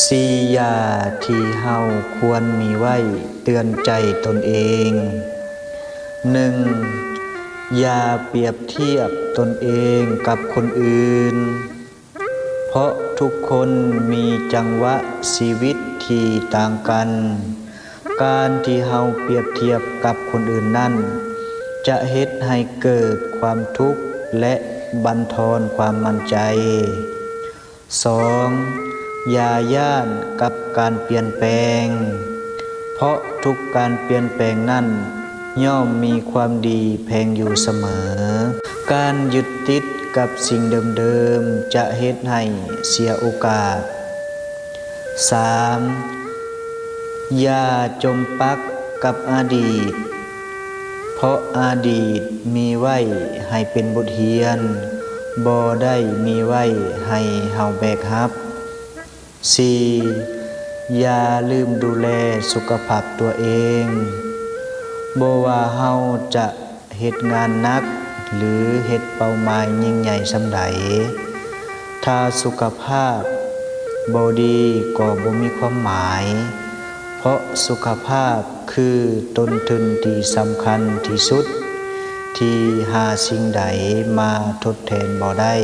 สี่อย่างที่เฮาควรมีไว้เตือนใจตนเอง 1. อย่าเปรียบเทียบตนเองกับคนอื่น เพราะทุกคนมีจังหวะชีวิตที่ต่างกัน การที่เฮาเปรียบเทียบกับคนอื่นนั้นจะเฮ็ดให้เกิดความทุกข์และบั่นทอนความมั่นใจ 2. อย่าย่านกับการเปลี่ยนแปลง เพราะทุกการเปลี่ยนแปลงนั้นย่อมมีความดีแฝงอยู่เสมอ การยึดติดกับสิ่งเดิมๆจะเฮ็ดให้เสียโอกาส 3. อย่าจมปักกับอดีต เพราะอดีตมีไว้ให้เป็นบทเรียนบ่ได้มีไว้ให้เฮาแบกรับ 4. อย่าลืมดูแลสุขภาพตัวเองบ่ว่าเฮาจะเฮ็ดงานหนักหรือเฮ็ดเป้าหมายยิ่งใหญ่ส่ำใดถ้าสุขภาพบ่ดีก็บ่มีความหมาย เพราะสุขภาพคือต้นทุนที่สำคัญที่สุดที่หาสิ่งใดมาทดแทนบ่ได้